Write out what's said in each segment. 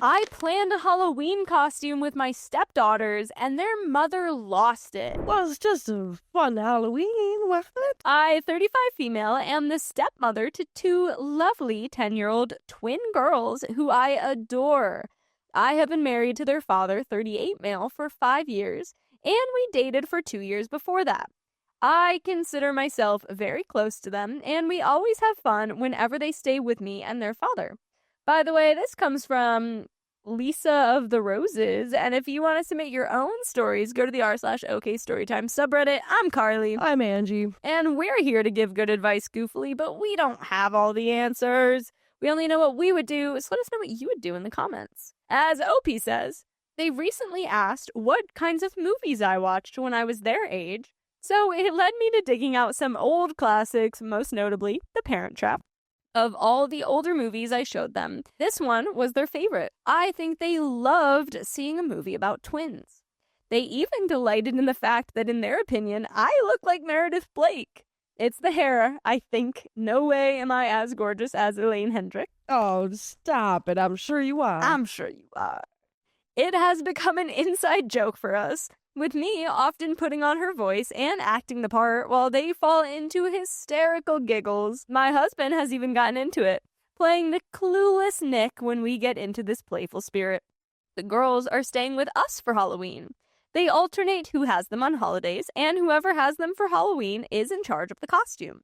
I planned a Halloween costume with my stepdaughters, and their mother lost it. Well, it's just a fun Halloween, what? I, 35 female, am the stepmother to two lovely 10-year-old twin girls who I adore. I have been married to their father, 38 male, for 5 years, and we dated for 2 years before that. I consider myself very close to them, and we always have fun whenever they stay with me and their father. By the way, this comes from Lisa of the Roses, and if you want to submit your own stories, go to the r/OK Storytime subreddit. I'm Carly. I'm Angie. And we're here to give good advice goofily, but we don't have all the answers. We only know what we would do, so let us know what you would do in the comments. As OP says, they recently asked what kinds of movies I watched when I was their age, so it led me to digging out some old classics, most notably The Parent Trap. Of all the older movies I showed them, this one was their favorite. I think they loved seeing a movie about twins. They even delighted in the fact that, in their opinion, I look like Meredith Blake. It's the hair, I think. No way am I as gorgeous as Elaine Hendrick. Oh, stop it. I'm sure you are. I'm sure you are. It has become an inside joke for us, with me often putting on her voice and acting the part while they fall into hysterical giggles. My husband has even gotten into it, playing the clueless Nick when we get into this playful spirit. The girls are staying with us for Halloween. They alternate who has them on holidays, and whoever has them for Halloween is in charge of the costume.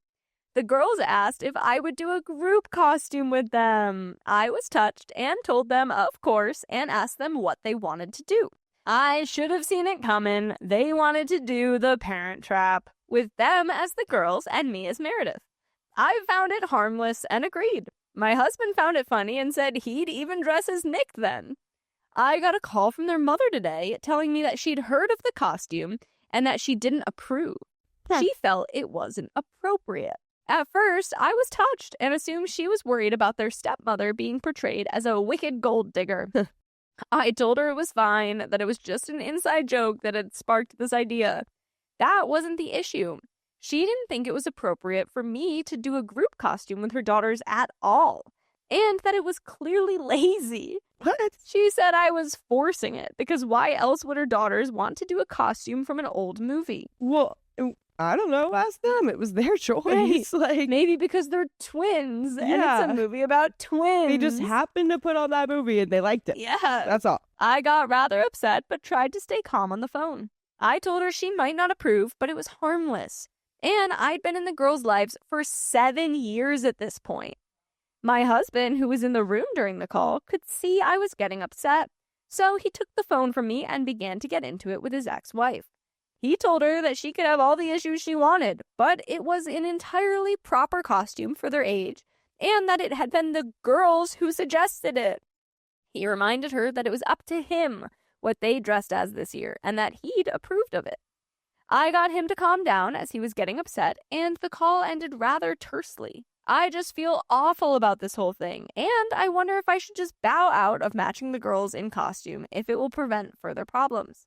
The girls asked if I would do a group costume with them. I was touched and told them, of course, and asked them what they wanted to do. I should have seen it coming. They wanted to do The Parent Trap, with them as the girls and me as Meredith. I found it harmless and agreed. My husband found it funny and said he'd even dress as Nick then. I got a call from their mother today telling me that she'd heard of the costume and that she didn't approve. She felt it wasn't appropriate. At first, I was touched and assumed she was worried about their stepmother being portrayed as a wicked gold digger. I told her it was fine, that it was just an inside joke that had sparked this idea. That wasn't the issue. She didn't think it was appropriate for me to do a group costume with her daughters at all, and that it was clearly lazy. What? She said I was forcing it, because why else would her daughters want to do a costume from an old movie? Well, I don't know. Ask them. It was their choice. Right. Like, maybe because they're twins, and it's a movie about twins. They just happened to put on that movie and they liked it. Yeah. That's all. I got rather upset, but tried to stay calm on the phone. I told her she might not approve, but it was harmless. And I'd been in the girls' lives for 7 years at this point. My husband, who was in the room during the call, could see I was getting upset, so he took the phone from me and began to get into it with his ex-wife. He told her that she could have all the issues she wanted, but it was an entirely proper costume for their age, and that it had been the girls who suggested it. He reminded her that it was up to him what they dressed as this year, and that he'd approved of it. I got him to calm down as he was getting upset, and the call ended rather tersely. I just feel awful about this whole thing, and I wonder if I should just bow out of matching the girls in costume if it will prevent further problems.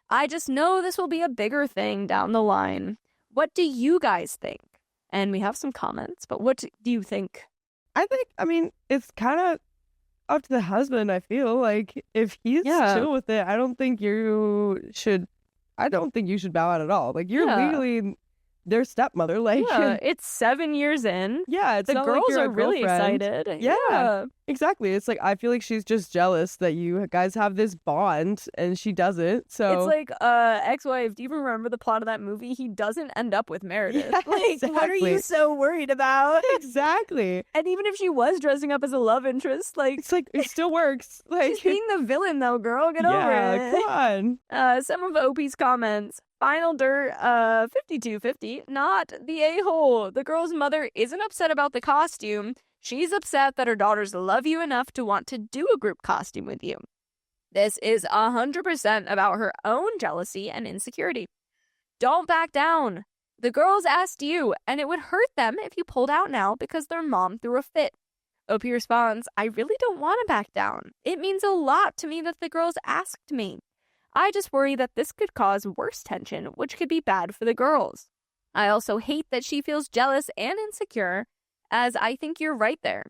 I just know this will be a bigger thing down the line. What do you guys think? And we have some comments, but what do you think? I mean, it's kind of up to the husband, I feel. Like, if he's chill with it, I don't think you should bow out at all. Like, you're legally their stepmother. Like, it's 7 years in. Yeah, it's the not girls like you're are really girlfriend. excited. Yeah, exactly. It's like, I feel like she's just jealous that you guys have this bond and she doesn't. So it's like, ex-wife, do you even remember the plot of that movie? He doesn't end up with Meredith. Yeah, like, exactly. What are you so worried about? Exactly. And even if she was dressing up as a love interest, like, it's like, it still works. Like, she's being the villain though, girl. Get over it. Come on. Some of OP's comments. Final dirt, 5250, not the a-hole. The girl's mother isn't upset about the costume. She's upset that her daughters love you enough to want to do a group costume with you. This is 100% about her own jealousy and insecurity. Don't back down. The girls asked you, and it would hurt them if you pulled out now because their mom threw a fit. OP responds, I really don't want to back down. It means a lot to me that the girls asked me. I just worry that this could cause worse tension, which could be bad for the girls. I also hate that she feels jealous and insecure, as I think you're right there.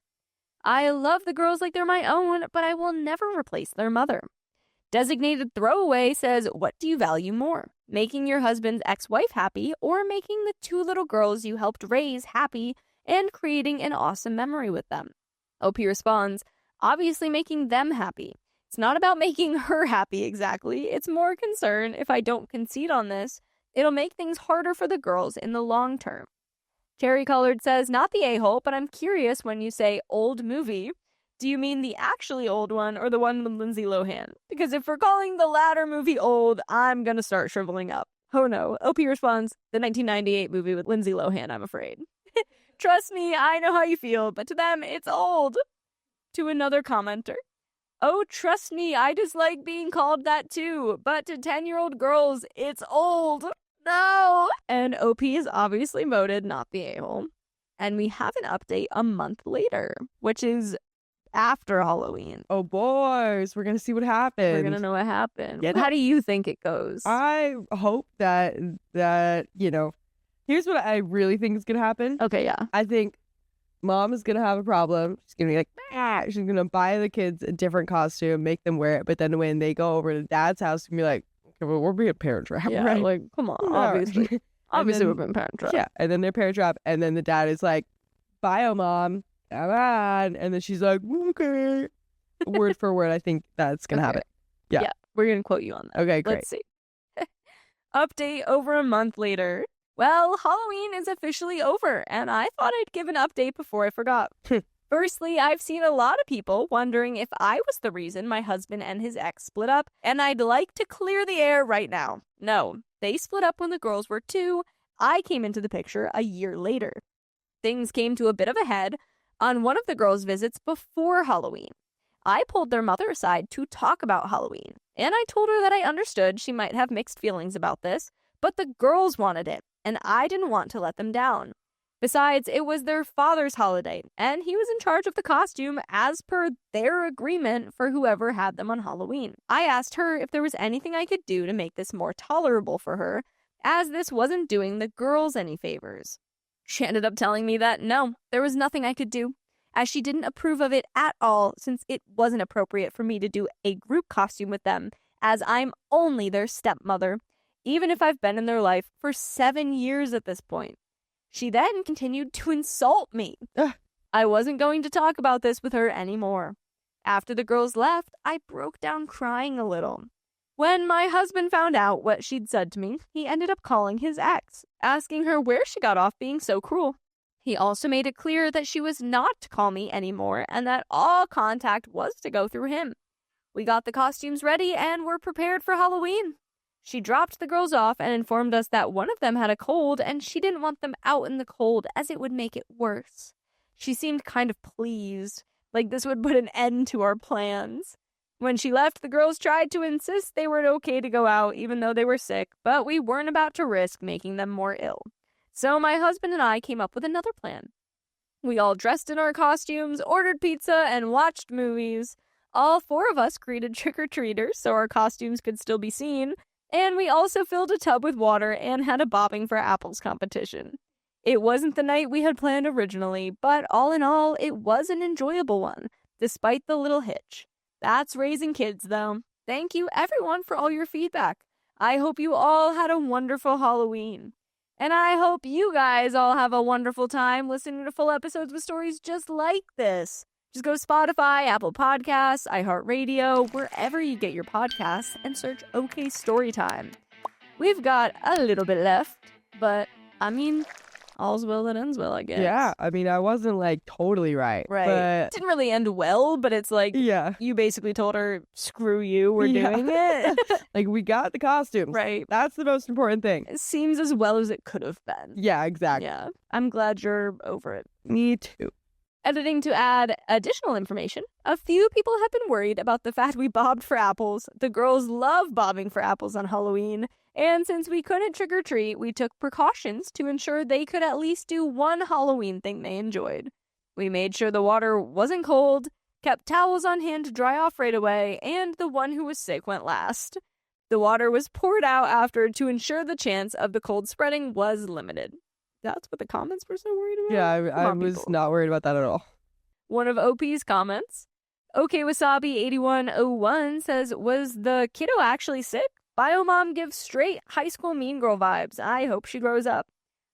I love the girls like they're my own, but I will never replace their mother. Designated Throwaway says, what do you value more? Making your husband's ex-wife happy or making the 2 little girls you helped raise happy and creating an awesome memory with them? OP responds, obviously making them happy. It's not about making her happy exactly. It's more concern if I don't concede on this, it'll make things harder for the girls in the long term. Cherry Colored says, not the a-hole, but I'm curious when you say old movie. Do you mean the actually old one or the one with Lindsay Lohan? Because if we're calling the latter movie old, I'm gonna start shriveling up. Oh no. OP responds, the 1998 movie with Lindsay Lohan, I'm afraid. Trust me, I know how you feel, but to them, it's old. To another commenter, oh, trust me, I dislike being called that too, but to 10-year-old girls, it's old. No! And OP is obviously voted not the a-hole. And we have an update a month later, which is after Halloween. Oh, boys, we're going to see what happens. We're going to know what happened. How do you think it goes? I hope that, here's what I really think is going to happen. Okay, yeah. I think mom is going to have a problem. She's going to be like, she's going to buy the kids a different costume, make them wear it. But then when they go over to dad's house, she's going to be like, okay, well, we're being parent trap, yeah, right? Like, come on, obviously. Obviously, we're being parent trap. Yeah, and then they're parent trap. And then the dad is like, bio mom, come on. And then she's like, okay. Word for word, I think that's going to happen. Yeah. We're going to quote you on that. Okay, great. Let's see. Update over a month later. Well, Halloween is officially over, and I thought I'd give an update before I forgot. Firstly, I've seen a lot of people wondering if I was the reason my husband and his ex split up, and I'd like to clear the air right now. No, they split up when the girls were 2. I came into the picture a year later. Things came to a bit of a head on one of the girls' visits before Halloween. I pulled their mother aside to talk about Halloween, and I told her that I understood she might have mixed feelings about this, but the girls wanted it, and I didn't want to let them down. Besides, it was their father's holiday, and he was in charge of the costume as per their agreement for whoever had them on Halloween. I asked her if there was anything I could do to make this more tolerable for her, as this wasn't doing the girls any favors. She ended up telling me that no, there was nothing I could do, as she didn't approve of it at all since it wasn't appropriate for me to do a group costume with them, as I'm only their stepmother, even if I've been in their life for 7 years at this point. She then continued to insult me. I wasn't going to talk about this with her anymore. After the girls left, I broke down crying a little. When my husband found out what she'd said to me, he ended up calling his ex, asking her where she got off being so cruel. He also made it clear that she was not to call me anymore and that all contact was to go through him. We got the costumes ready and were prepared for Halloween. She dropped the girls off and informed us that one of them had a cold and she didn't want them out in the cold as it would make it worse. She seemed kind of pleased, like this would put an end to our plans. When she left, the girls tried to insist they were okay to go out even though they were sick, but we weren't about to risk making them more ill. So my husband and I came up with another plan. We all dressed in our costumes, ordered pizza, and watched movies. All 4 of us greeted trick-or-treaters so our costumes could still be seen. And we also filled a tub with water and had a bobbing for apples competition. It wasn't the night we had planned originally, but all in all, it was an enjoyable one, despite the little hitch. That's raising kids, though. Thank you, everyone, for all your feedback. I hope you all had a wonderful Halloween. And I hope you guys all have a wonderful time listening to full episodes with stories just like this. Just go to Spotify, Apple Podcasts, iHeartRadio, wherever you get your podcasts, and search OK Storytime. We've got a little bit left, but, I mean, all's well that ends well, I guess. Yeah, I mean, I wasn't, totally right. Right. But... It didn't really end well, but it's like, you basically told her, screw you, we're doing it. We got the costumes. Right. That's the most important thing. It seems as well as it could have been. Yeah, exactly. Yeah. I'm glad you're over it. Me too. Editing to add additional information. A few people have been worried about the fact we bobbed for apples. The girls love bobbing for apples on Halloween. And since we couldn't trick-or-treat, we took precautions to ensure they could at least do one Halloween thing they enjoyed. We made sure the water wasn't cold, kept towels on hand to dry off right away, and the one who was sick went last. The water was poured out after to ensure the chance of the cold spreading was limited. That's what the comments were so worried about? Yeah, I was not worried about that at all. one of OP's comments. OKWasabi8101 says, was the kiddo actually sick? Biomom gives straight high school mean girl vibes. I hope she grows up.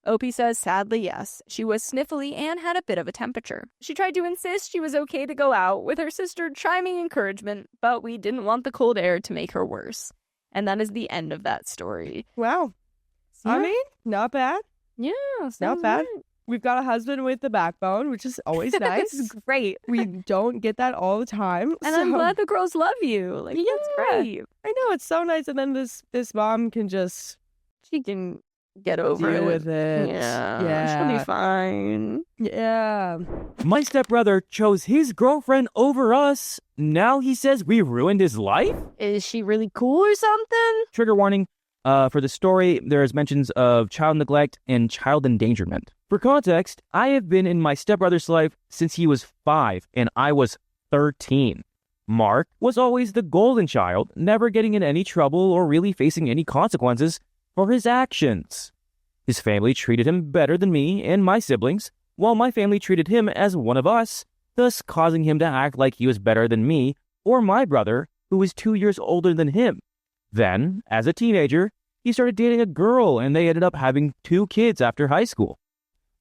OP says, sadly, yes. She was sniffly and had a bit of a temperature. She tried to insist she was okay to go out, with her sister chiming encouragement, but we didn't want the cold air to make her worse. And that is the end of that story. Wow. So, I mean, not bad. Yeah, not bad. Right. We've got a husband with the backbone, which is always nice. It's great. We don't get that all the time. And I'm glad the girls love you. Like, yeah, that's great. I know, it's so nice. And then this mom can just... She can get over deal with it. Yeah. She'll be fine. Yeah. My stepbrother chose his girlfriend over us. Now he says we ruined his life? Is she really cool or something? Trigger warning. For the story, there is mentions of child neglect and child endangerment. For context, I have been in my stepbrother's life since he was 5 and I was 13. Mark was always the golden child, never getting in any trouble or really facing any consequences for his actions. His family treated him better than me and my siblings, while my family treated him as one of us, thus causing him to act like he was better than me or my brother, who was 2 years older than him. Then, as a teenager, he started dating a girl and they ended up having 2 kids after high school.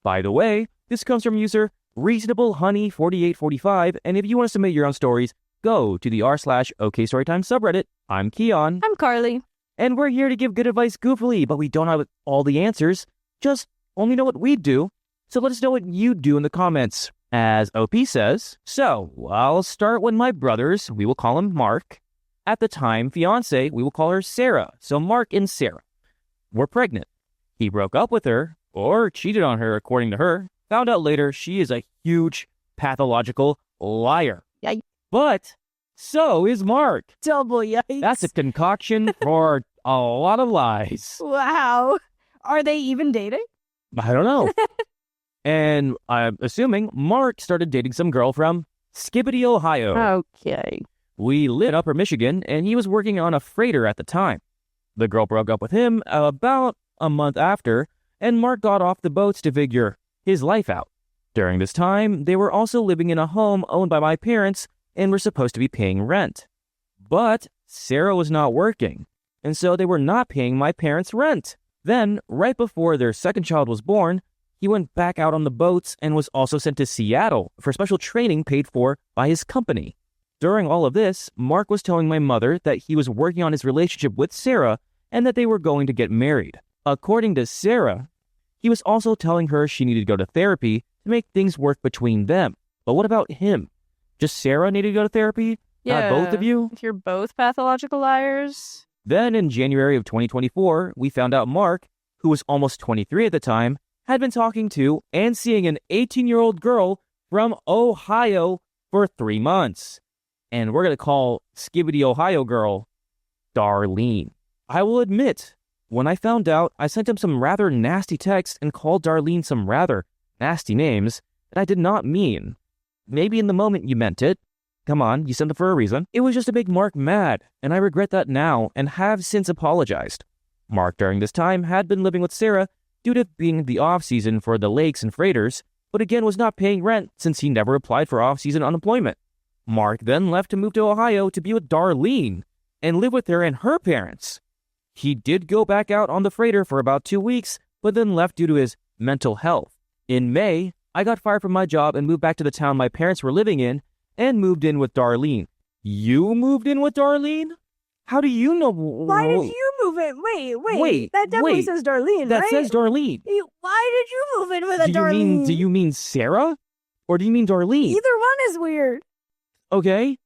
By the way, this comes from user ReasonableHoney4845, and if you want to submit your own stories, go to the r/OKStorytime subreddit. I'm Keon. I'm Carly. And we're here to give good advice goofily, but we don't have all the answers, just only know what we do. So let us know what you do in the comments. As OP says, so I'll start with my brothers, we will call him Mark. At the time, fiance, we will call her Sarah. So Mark and Sarah were pregnant. He broke up with her, or cheated on her according to her. Found out later she is a huge pathological liar. Yikes. But so is Mark. Double yikes. That's a concoction for a lot of lies. Wow. Are they even dating? I don't know. And I'm assuming Mark started dating some girl from Skibbity, Ohio. Okay. We lived in Upper Michigan, and he was working on a freighter at the time. The girl broke up with him about a month after, and Mark got off the boats to figure his life out. During this time, they were also living in a home owned by my parents and were supposed to be paying rent. But Sarah was not working, and so they were not paying my parents' rent. Then, right before their second child was born, he went back out on the boats and was also sent to Seattle for special training paid for by his company. During all of this, Mark was telling my mother that he was working on his relationship with Sarah and that they were going to get married. According to Sarah, he was also telling her she needed to go to therapy to make things work between them. But what about him? Just Sarah needed to go to therapy? Yeah, not both of you? If you're both pathological liars. Then in January of 2024, we found out Mark, who was almost 23 at the time, had been talking to and seeing an 18-year-old girl from Ohio for 3 months. And we're going to call Skibbity Ohio girl Darlene. I will admit, when I found out, I sent him some rather nasty texts and called Darlene some rather nasty names that I did not mean. Maybe in the moment you meant it. Come on, you sent them for a reason. It was just to make Mark mad, and I regret that now and have since apologized. Mark during this time had been living with Sarah due to being the off-season for the lakes and freighters, but again was not paying rent since he never applied for off-season unemployment. Mark then left to move to Ohio to be with Darlene and live with her and her parents. He did go back out on the freighter for about 2 weeks, but then left due to his mental health. In May, I got fired from my job and moved back to the town my parents were living in and moved in with Darlene. You moved in with Darlene? How do you know? Why did you move in? Wait. That definitely says Darlene, that right? says Darlene. Why did you move in with Darlene? Do you mean Sarah? Or do you mean Darlene? Either one is weird. Okay.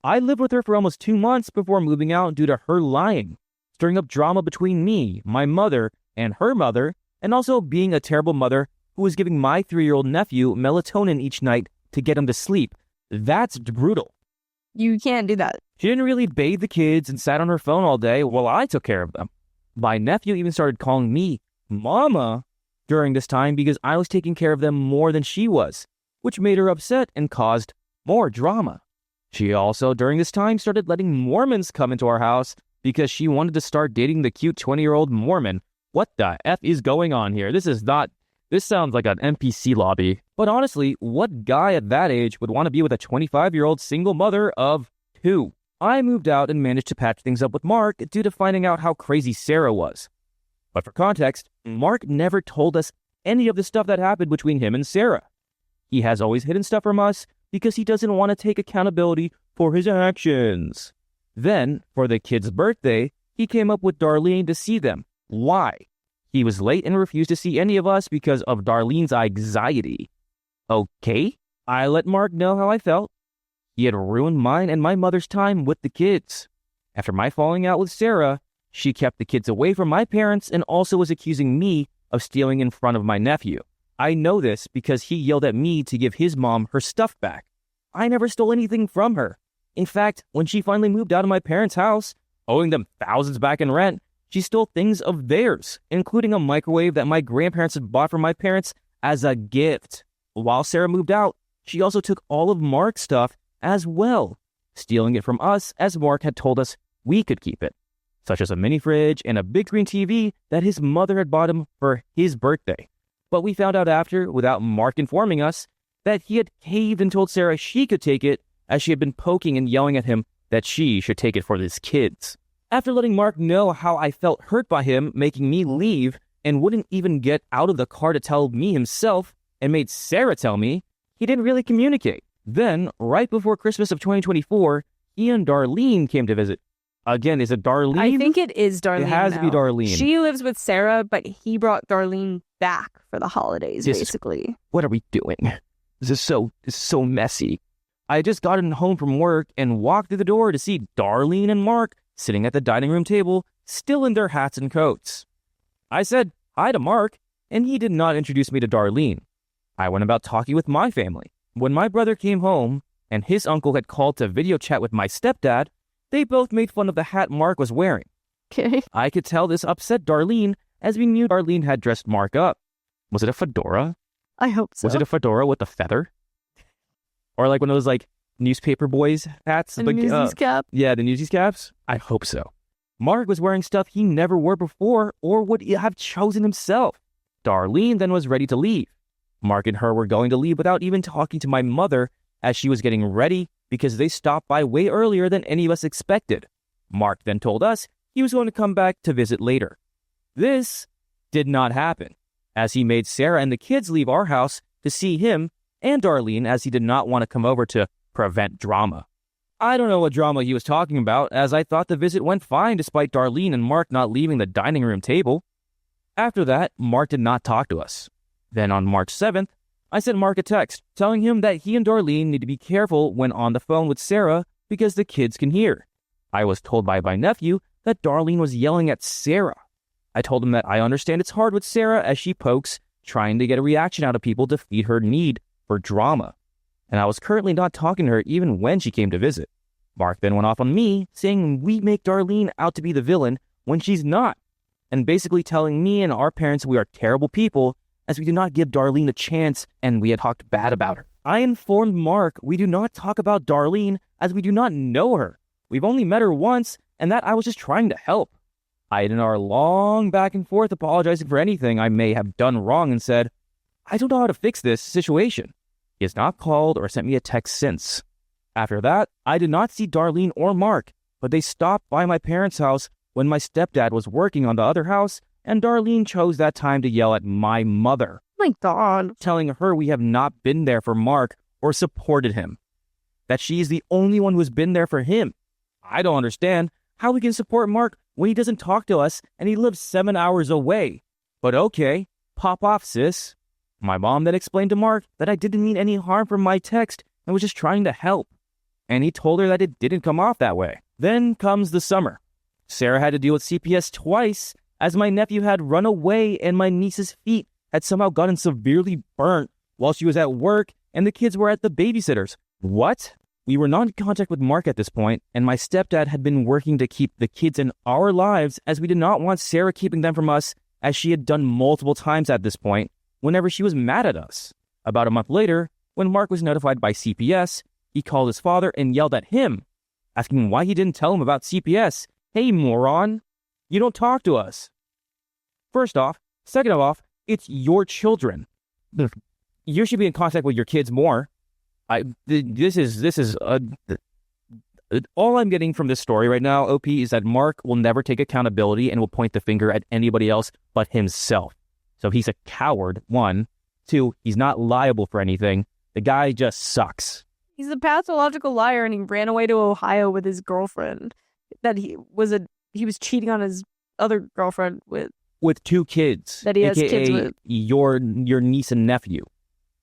I lived with her for almost 2 months before moving out due to her lying, stirring up drama between me, my mother, and her mother, and also being a terrible mother who was giving my 3-year-old nephew melatonin each night to get him to sleep. That's brutal. You can't do that. She didn't really bathe the kids and sat on her phone all day while I took care of them. My nephew even started calling me Mama during this time because I was taking care of them more than she was, which made her upset and caused more drama. She also, during this time, started letting Mormons come into our house because she wanted to start dating the cute 20-year-old Mormon. What the F is going on here? This is not This sounds like an NPC lobby. But honestly, what guy at that age would want to be with a 25-year-old single mother of 2? I moved out and managed to patch things up with Mark due to finding out how crazy Sarah was. But for context, Mark never told us any of the stuff that happened between him and Sarah. He has always hidden stuff from us because he doesn't want to take accountability for his actions. Then, for the kid's birthday, he came up with Darlene to see them. Why? He was late and refused to see any of us because of Darlene's anxiety. Okay, I let Mark know how I felt. He had ruined mine and my mother's time with the kids. After my falling out with Sarah, she kept the kids away from my parents and also was accusing me of stealing in front of my nephew. I know this because he yelled at me to give his mom her stuff back. I never stole anything from her. In fact, when she finally moved out of my parents' house, owing them thousands back in rent, she stole things of theirs, including a microwave that my grandparents had bought for my parents as a gift. While Sarah moved out, she also took all of Mark's stuff as well, stealing it from us as Mark had told us we could keep it, such as a mini fridge and a big screen TV that his mother had bought him for his birthday. But we found out after, without Mark informing us, that he had caved and told Sarah she could take it as she had been poking and yelling at him that she should take it for his kids. After letting Mark know how I felt hurt by him making me leave and wouldn't even get out of the car to tell me himself and made Sarah tell me, he didn't really communicate. Then, right before Christmas of 2024, he and Darlene came to visit. Again, is it Darlene? I think it is Darlene. It has to be Darlene. She lives with Sarah, but he brought Darlene back for the holidays, basically. What are we doing? This is so messy. I had just gotten home from work and walked through the door to see Darlene and Mark sitting at the dining room table, still in their hats and coats. I said hi to Mark, and he did not introduce me to Darlene. I went about talking with my family. When my brother came home, and his uncle had called to video chat with my stepdad, they both made fun of the hat Mark was wearing. Okay. I could tell this upset Darlene, as we knew Darlene had dressed Mark up. Was it a fedora? I hope so. Was it a fedora with a feather? Or like one of those newspaper boys hats? The Newsies cap? Yeah, the Newsies caps? I hope so. Mark was wearing stuff he never wore before or would have chosen himself. Darlene then was ready to leave. Mark and her were going to leave without even talking to my mother as she was getting ready because they stopped by way earlier than any of us expected. Mark then told us he was going to come back to visit later. This did not happen, as he made Sarah and the kids leave our house to see him and Darlene as he did not want to come over to prevent drama. I don't know what drama he was talking about, as I thought the visit went fine despite Darlene and Mark not leaving the dining room table. After that, Mark did not talk to us. Then on March 7th, I sent Mark a text telling him that he and Darlene need to be careful when on the phone with Sarah because the kids can hear. I was told by my nephew that Darlene was yelling at Sarah. I told him that I understand it's hard with Sarah as she pokes, trying to get a reaction out of people to feed her need for drama. And I was currently not talking to her even when she came to visit. Mark then went off on me, saying we make Darlene out to be the villain when she's not, and basically telling me and our parents we are terrible people as we do not give Darlene a chance and we had talked bad about her. I informed Mark we do not talk about Darlene as we do not know her. We've only met her once and that I was just trying to help. I had our long back and forth apologizing for anything I may have done wrong and said, I don't know how to fix this situation. He has not called or sent me a text since. After that, I did not see Darlene or Mark, but they stopped by my parents' house when my stepdad was working on the other house, and Darlene chose that time to yell at my mother. My God. Telling her we have not been there for Mark or supported him. That she is the only one who has been there for him. I don't understand how we can support Mark when he doesn't talk to us and he lives 7 hours away. But okay, pop off, sis. My mom then explained to Mark that I didn't mean any harm from my text and was just trying to help. And he told her that it didn't come off that way. Then comes the summer. Sarah had to deal with CPS twice as my nephew had run away and my niece's feet had somehow gotten severely burnt while she was at work and the kids were at the babysitter's. What? We were not in contact with Mark at this point, and my stepdad had been working to keep the kids in our lives as we did not want Sarah keeping them from us as she had done multiple times at this point whenever she was mad at us. About a month later, when Mark was notified by CPS, he called his father and yelled at him, asking why he didn't tell him about CPS. Hey, moron, you don't talk to us. First off. Second of all, It's your children. You should be in contact with your kids more. This is all I'm getting from this story right now, OP, is that Mark will never take accountability and will point the finger at anybody else but himself. So he's a coward, 1. 2, he's not liable for anything. The guy just sucks. He's a pathological liar, and he ran away to Ohio with his girlfriend that he was cheating on his other girlfriend with 2 kids that he has AKA kids with. Your niece and nephew.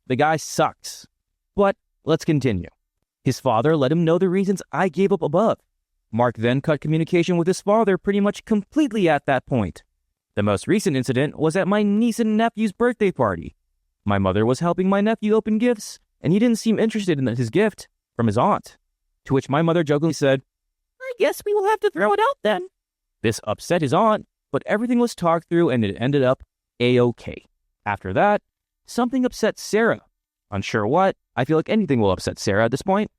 The guy sucks. But let's continue. His father let him know the reasons I gave up above. Mark then cut communication with his father pretty much completely at that point. The most recent incident was at my niece and nephew's birthday party. My mother was helping my nephew open gifts, and he didn't seem interested in his gift from his aunt. To which my mother jokingly said, "I guess we will have to throw it out then." This upset his aunt, but everything was talked through and it ended up A-OK. After that, something upset Sarah. Unsure what, I feel like anything will upset Sarah at this point.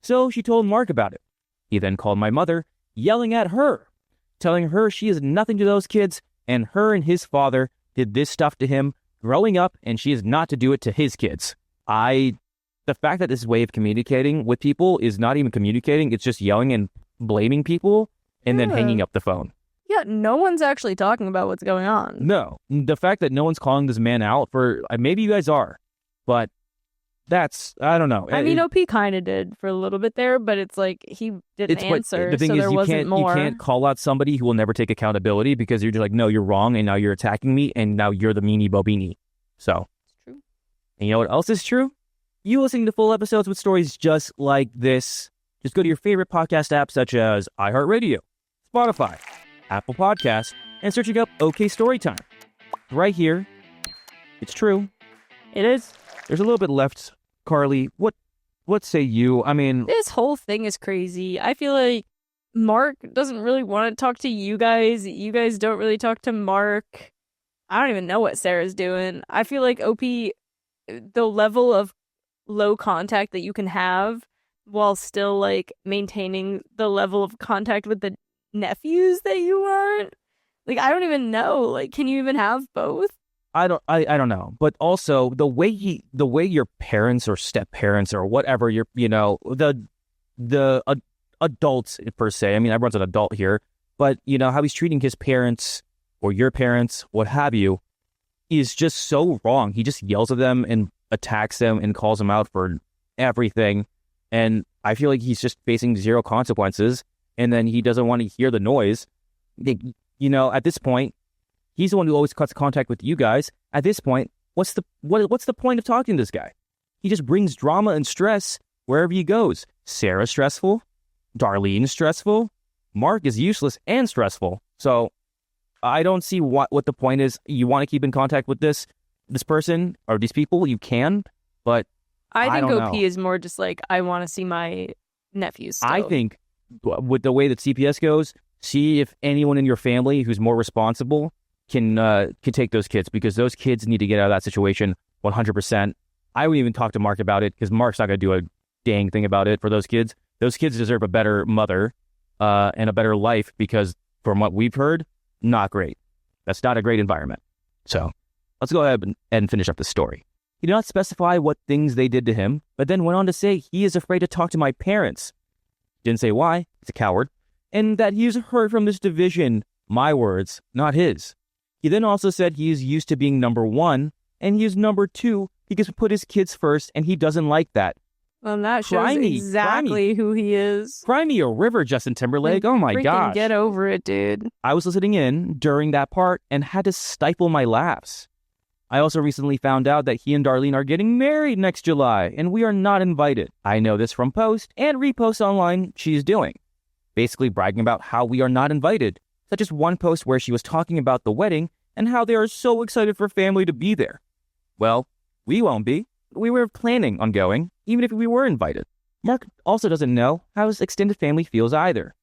So she told Mark about it. He then called my mother, yelling at her, telling her she is nothing to those kids, and her and his father did this stuff to him growing up, and she is not to do it to his kids. The fact that this way of communicating with people is not even communicating, it's just yelling and blaming people and then hanging up the phone. Yeah, no one's actually talking about what's going on. No, the fact that no one's calling this man out for, maybe you guys are, but that's, I don't know. I mean, OP kind of did for a little bit there, but it's like he didn't answer, the thing so is, there wasn't more. You can't call out somebody who will never take accountability because you're just like, no, you're wrong, and now you're attacking me, and now you're the meanie bobini. So, it's true. And you know what else is true? You listening to full episodes with stories just like this. Just go to your favorite podcast app such as iHeartRadio, Spotify, Apple Podcasts, and searching up OK Storytime. Right here. It's true. It is. There's a little bit left. Carly, what say you? I mean, this whole thing is crazy. I feel like Mark doesn't really want to talk to you guys. You guys don't really talk to Mark. I don't even know what Sarah's doing. I feel like OP, the level of low contact that you can have while still like maintaining the level of contact with the nephews that you aren't. Like, I don't even know. Like, can you even have both? I don't know. But also the way your parents or step parents or whatever the adults per se. I mean, everyone's an adult here, but how he's treating his parents or your parents, what have you, is just so wrong. He just yells at them and attacks them and calls them out for everything. And I feel like he's just facing zero consequences. And then he doesn't want to hear the noise. At this point, he's the one who always cuts contact with you guys. At this point, what's the point of talking to this guy? He just brings drama and stress wherever he goes. Sarah's stressful. Darlene's stressful. Mark is useless and stressful. So I don't see what the point is. You want to keep in contact with this person or these people, you can, but I think don't OP know. is more just like, I want to see my nephews still. I think with the way that CPS goes, see if anyone in your family who's more responsible can take those kids, because those kids need to get out of that situation 100%. I wouldn't even talk to Mark about it because Mark's not going to do a dang thing about it for those kids. Those kids deserve a better mother and a better life, because from what we've heard, not great. That's not a great environment. So let's go ahead and finish up the story. He did not specify what things they did to him, but then went on to say he is afraid to talk to my parents. Didn't say why, he's a coward, and that he is hurt from this division, my words, not his. He then also said he is used to being number one, and he is number two because he put his kids first, and he doesn't like that. Well, that shows exactly who he is. Cry me a river, Justin Timberlake. Oh my gosh. Get over it, dude. I was listening in during that part and had to stifle my laughs. I also recently found out that he and Darlene are getting married next July, and we are not invited. I know this from posts and reposts online she's doing, basically bragging about how we are not invited, such as one post where she was talking about the wedding and how they are so excited for family to be there. Well, we won't be. We were planning on going, even if we were invited. Mark also doesn't know how his extended family feels either.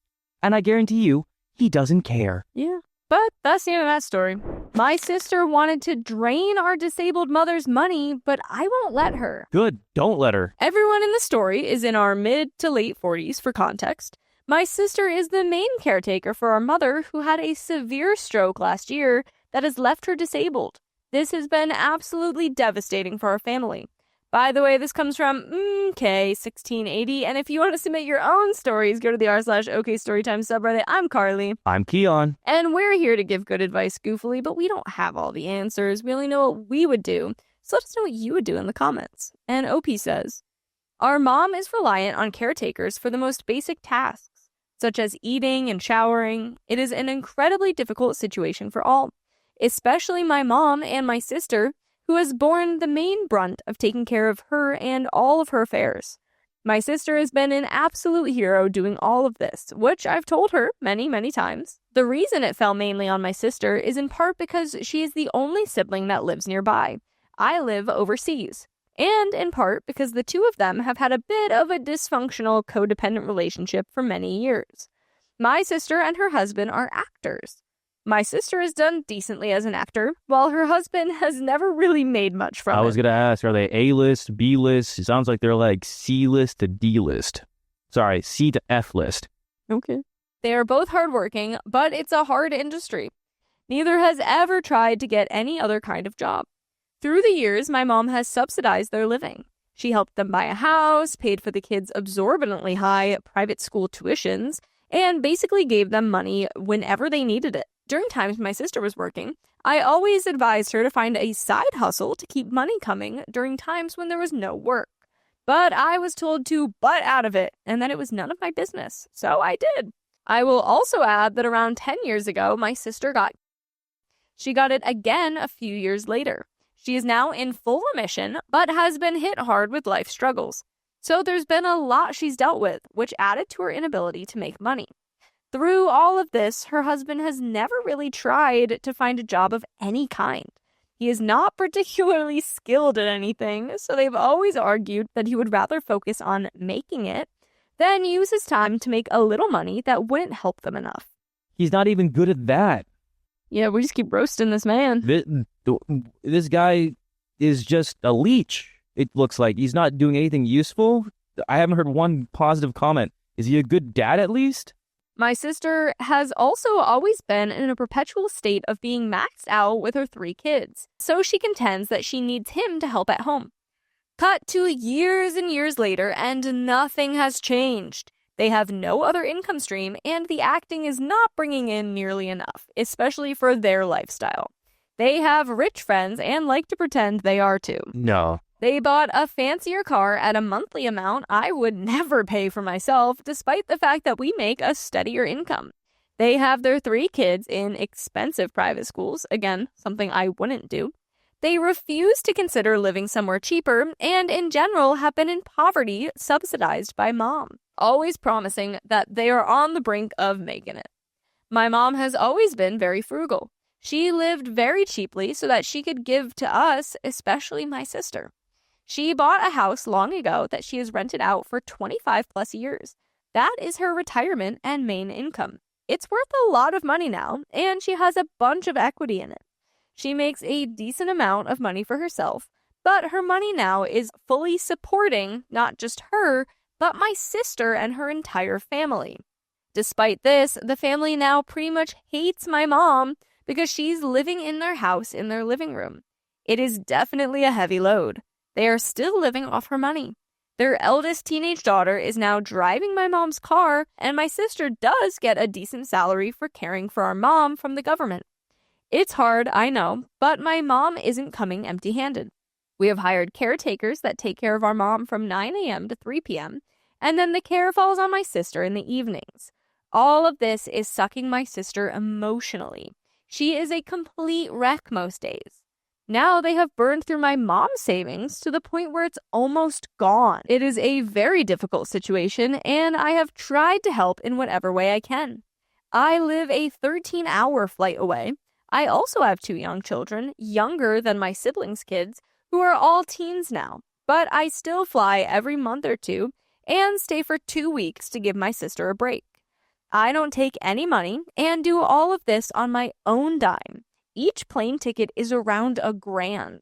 And I guarantee you, he doesn't care. Yeah, but that's the end of that story. My sister wanted to drain our disabled mother's money, but I won't let her. Good, don't let her. Everyone in the story is in our mid to late 40s for context. My sister is the main caretaker for our mother, who had a severe stroke last year that has left her disabled. This has been absolutely devastating for our family. By the way, this comes from K1680, and if you want to submit your own stories, go to the r/OK Storytime subreddit. I'm Carly. I'm Keon. And we're here to give good advice goofily, but we don't have all the answers. We only know what we would do. So let us know what you would do in the comments. And OP says, our mom is reliant on caretakers for the most basic tasks, such as eating and showering. It is an incredibly difficult situation for all, especially my mom and my sister, who has borne the main brunt of taking care of her and all of her affairs. My sister has been an absolute hero doing all of this, which I've told her many, many times. The reason it fell mainly on my sister is in part because she is the only sibling that lives nearby. I live overseas. And in part because the two of them have had a bit of a dysfunctional codependent relationship for many years. My sister and her husband are actors. My sister has done decently as an actor, while her husband has never really made much from it. I was going to ask, are they A-list, B-list? It sounds like they're like C-list to D-list. Sorry, C to F-list. Okay. They are both hardworking, but it's a hard industry. Neither has ever tried to get any other kind of job. Through the years, my mom has subsidized their living. She helped them buy a house, paid for the kids' absorbently high private school tuitions, and basically gave them money whenever they needed it. During times my sister was working, I always advised her to find a side hustle to keep money coming during times when there was no work. But I was told to butt out of it and that it was none of my business, so I did. I will also add that around 10 years ago, my sister got it again a few years later. She is now in full remission, but has been hit hard with life struggles. So there's been a lot she's dealt with, which added to her inability to make money. Through all of this, her husband has never really tried to find a job of any kind. He is not particularly skilled at anything, so they've always argued that he would rather focus on making it than use his time to make a little money that wouldn't help them enough. He's not even good at that. Yeah, we just keep roasting this man. This guy is just a leech, it looks like. He's not doing anything useful. I haven't heard one positive comment. Is he a good dad at least? My sister has also always been in a perpetual state of being maxed out with her 3 kids, so she contends that she needs him to help at home. Cut to years and years later, and nothing has changed. They have no other income stream, and the acting is not bringing in nearly enough, especially for their lifestyle. They have rich friends and like to pretend they are too. No. They bought a fancier car at a monthly amount I would never pay for myself, despite the fact that we make a steadier income. They have their 3 kids in expensive private schools, again, something I wouldn't do. They refuse to consider living somewhere cheaper, and in general have been in poverty subsidized by mom, always promising that they are on the brink of making it. My mom has always been very frugal. She lived very cheaply so that she could give to us, especially my sister. She bought a house long ago that she has rented out for 25 plus years. That is her retirement and main income. It's worth a lot of money now, and she has a bunch of equity in it. She makes a decent amount of money for herself, but her money now is fully supporting not just her, but my sister and her entire family. Despite this, the family now pretty much hates my mom because she's living in their house in their living room. It is definitely a heavy load. They are still living off her money. Their eldest teenage daughter is now driving my mom's car, and my sister does get a decent salary for caring for our mom from the government. It's hard, I know, but my mom isn't coming empty-handed. We have hired caretakers that take care of our mom from 9 a.m. to 3 p.m., and then the care falls on my sister in the evenings. All of this is sucking my sister emotionally. She is a complete wreck most days. Now they have burned through my mom's savings to the point where it's almost gone. It is a very difficult situation, and I have tried to help in whatever way I can. I live a 13-hour flight away. I also have 2 young children, younger than my siblings' kids, who are all teens now. But I still fly every month or 2 and stay for 2 weeks to give my sister a break. I don't take any money and do all of this on my own dime. Each plane ticket is around $1,000.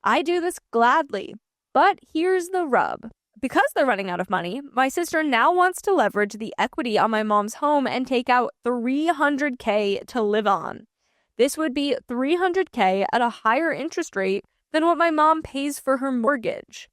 I do this gladly, but here's the rub. Because they're running out of money, my sister now wants to leverage the equity on my mom's home and take out $300K to live on. This would be $300K at a higher interest rate than what my mom pays for her mortgage.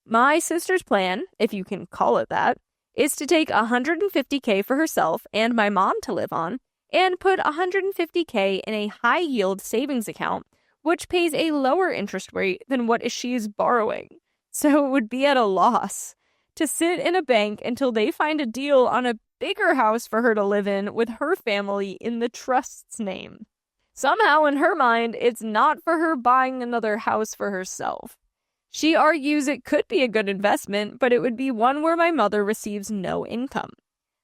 My sister's plan, if you can call it that, is to take $150K for herself and my mom to live on and put $150K in a high-yield savings account, which pays a lower interest rate than what she is borrowing. So it would be at a loss to sit in a bank until they find a deal on a bigger house for her to live in with her family in the trust's name. Somehow, in her mind, it's not for her buying another house for herself. She argues it could be a good investment, but it would be one where my mother receives no income.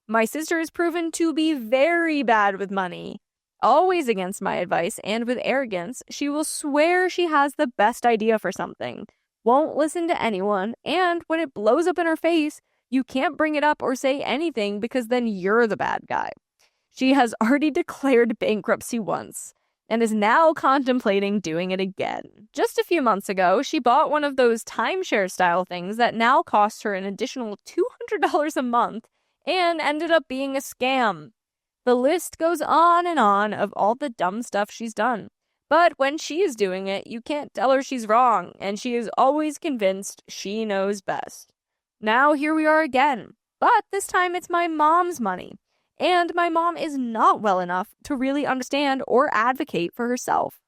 My sister is proven to be very bad with money. Always against my advice and with arrogance, she will swear she has the best idea for something, won't listen to anyone, and when it blows up in her face, you can't bring it up or say anything because then you're the bad guy. She has already declared bankruptcy once and is now contemplating doing it again. Just a few months ago, she bought one of those timeshare style things that now costs her an additional $200 a month and ended up being a scam. The list goes on and on of all the dumb stuff she's done. But when she is doing it, you can't tell her she's wrong, and she is always convinced she knows best. Now here we are again, but this time it's my mom's money. And my mom is not well enough to really understand or advocate for herself.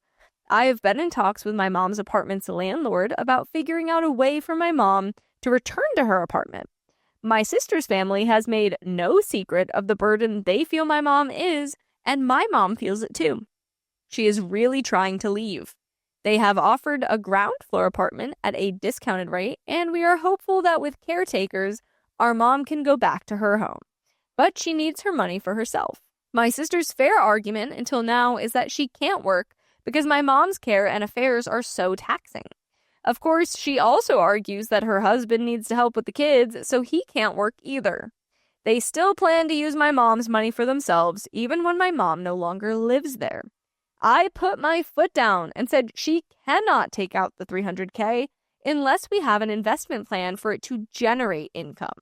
I have been in talks with my mom's apartment's landlord about figuring out a way for my mom to return to her apartment. My sister's family has made no secret of the burden they feel my mom is, and my mom feels it too. She is really trying to leave. They have offered a ground floor apartment at a discounted rate, and we are hopeful that with caretakers, our mom can go back to her home. But she needs her money for herself. My sister's fair argument until now is that she can't work because my mom's care and affairs are so taxing. Of course, she also argues that her husband needs to help with the kids, so he can't work either. They still plan to use my mom's money for themselves, even when my mom no longer lives there. I put my foot down and said she cannot take out the $300K unless we have an investment plan for it to generate income.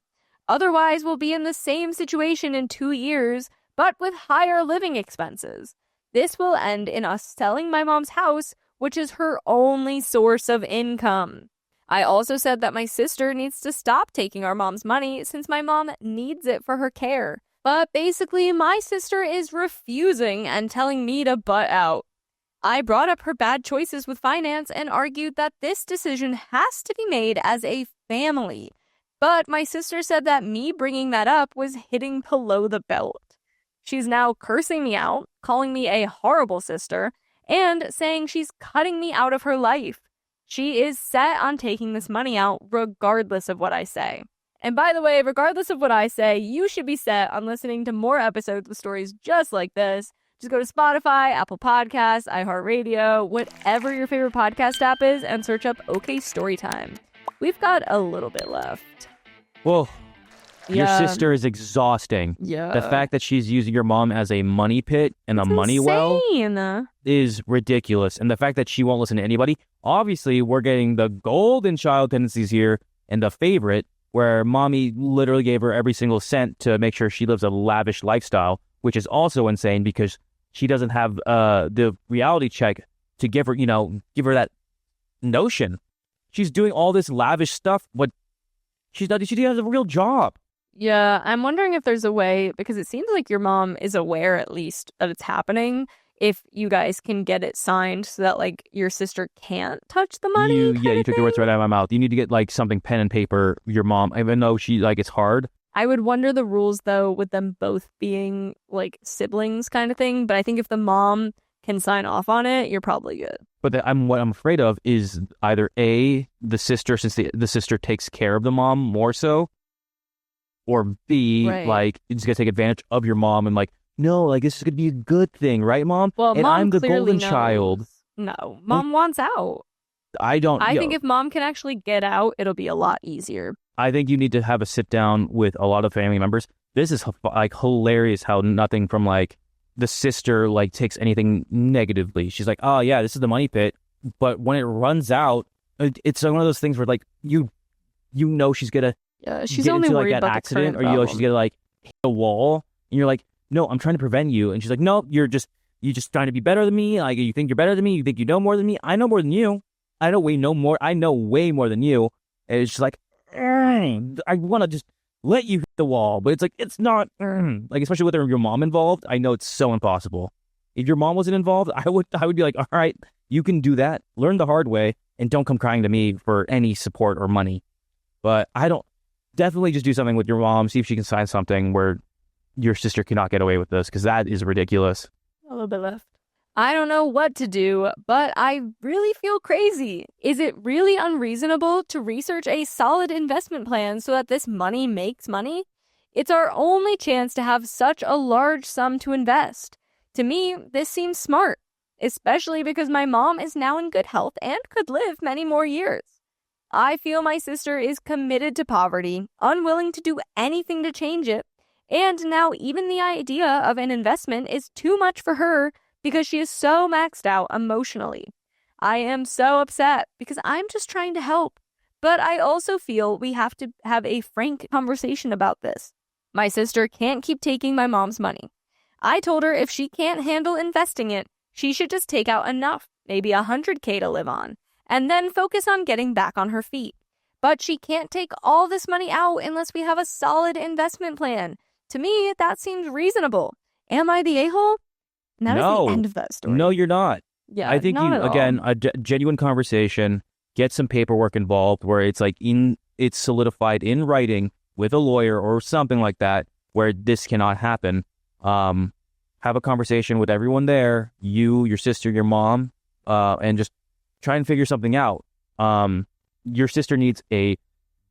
Otherwise, we'll be in the same situation in 2 years, but with higher living expenses. This will end in us selling my mom's house, which is her only source of income. I also said that my sister needs to stop taking our mom's money since my mom needs it for her care. But basically, my sister is refusing and telling me to butt out. I brought up her bad choices with finance and argued that this decision has to be made as a family. But my sister said that me bringing that up was hitting below the belt. She's now cursing me out, calling me a horrible sister, and saying she's cutting me out of her life. She is set on taking this money out regardless of what I say. And by the way, regardless of what I say, you should be set on listening to more episodes with stories just like this. Just go to Spotify, Apple Podcasts, iHeartRadio, whatever your favorite podcast app is, and search up OK Storytime. We've got a little bit left. Whoa. Your sister is exhausting. Yeah. The fact that she's using your mom as a money pit and a money well is ridiculous. And the fact that she won't listen to anybody. Obviously, we're getting the golden child tendencies here and the favorite, where mommy literally gave her every single cent to make sure she lives a lavish lifestyle, which is also insane because she doesn't have the reality check to give her, give her that notion. She's doing all this lavish stuff, but she has a real job. Yeah, I'm wondering if there's a way, because it seems like your mom is aware at least that it's happening, if you guys can get it signed so that, like, your sister can't touch the money. You took the words right out of my mouth. You need to get, like, something pen and paper, your mom, even though it's hard. I would wonder the rules, though, with them both being, like, siblings kind of thing. But I think if the mom can sign off on it, you're probably good. But what I'm afraid of is either A, the sister, since the sister takes care of the mom more so, or B, like, it's going to take advantage of your mom and, like, no, like, this is going to be a good thing, right, Mom? Well, and Mom I'm the golden knows. child. No, Mom wants out. I think if Mom can actually get out, it'll be a lot easier. I think you need to have a sit down with a lot of family members. This is, like, hilarious how nothing from, like, the sister, like, takes anything negatively. She's like, oh, yeah, this is the money pit. But when it runs out, it's one of those things where, like, she's going to she's get only into, worried like, that about accident, the current or she's going to, like, hit a wall, and you're like, no, I'm trying to prevent you. And she's like, no, you're just You just trying to be better than me? Like, you think you're better than me? You think you know more than me? I know more than you. I know way more than you. And it's just like, I want to just let you hit the wall. But it's like, it's not, like, especially with your mom involved, I know it's so impossible. If your mom wasn't involved, I would be like, all right, you can do that. Learn the hard way and don't come crying to me for any support or money. But definitely just do something with your mom. See if she can sign something where your sister cannot get away with this, because that is ridiculous. A little bit left. I don't know what to do, but I really feel crazy. Is it really unreasonable to research a solid investment plan so that this money makes money? It's our only chance to have such a large sum to invest. To me, this seems smart, especially because my mom is now in good health and could live many more years. I feel my sister is committed to poverty, unwilling to do anything to change it, and now even the idea of an investment is too much for her because she is so maxed out emotionally. I am so upset because I'm just trying to help, but I also feel we have to have a frank conversation about this. My sister can't keep taking my mom's money. I told her if she can't handle investing it, she should just take out enough, maybe $100K to live on, and then focus on getting back on her feet. But she can't take all this money out unless we have a solid investment plan. To me, that seems reasonable. Am I the a-hole? And that is the end of that story. No, you're not. Yeah, I think a genuine conversation, get some paperwork involved where it's like it's solidified in writing with a lawyer or something like that where this cannot happen. Have a conversation with everyone there, you, your sister, your mom, and just try and figure something out. Your sister needs a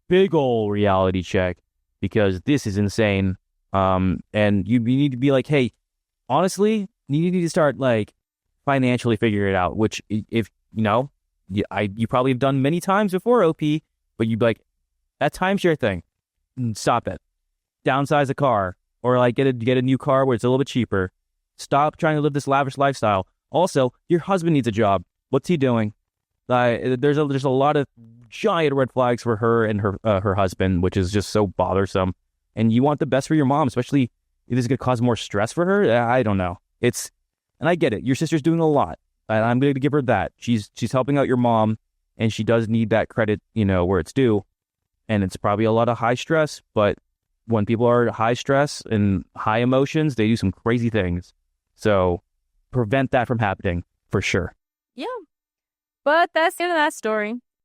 big ol' reality check because this is insane. And you need to be like, hey, honestly, you need to start like financially figure it out, which if, you probably have done many times before, OP, but you'd be like, that timeshare thing, stop it. Downsize a car or like get a new car where it's a little bit cheaper. Stop trying to live this lavish lifestyle. Also, your husband needs a job. What's he doing? There's a lot of giant red flags for her and her husband, which is just so bothersome. And you want the best for your mom, especially if it's going to cause more stress for her. I don't know. And I get it. Your sister's doing a lot. And I'm going to give her that. She's helping out your mom, and she does need that credit, where it's due. And it's probably a lot of high stress. But when people are high stress and high emotions, they do some crazy things. So prevent that from happening for sure. Yeah. But that's the end of that story.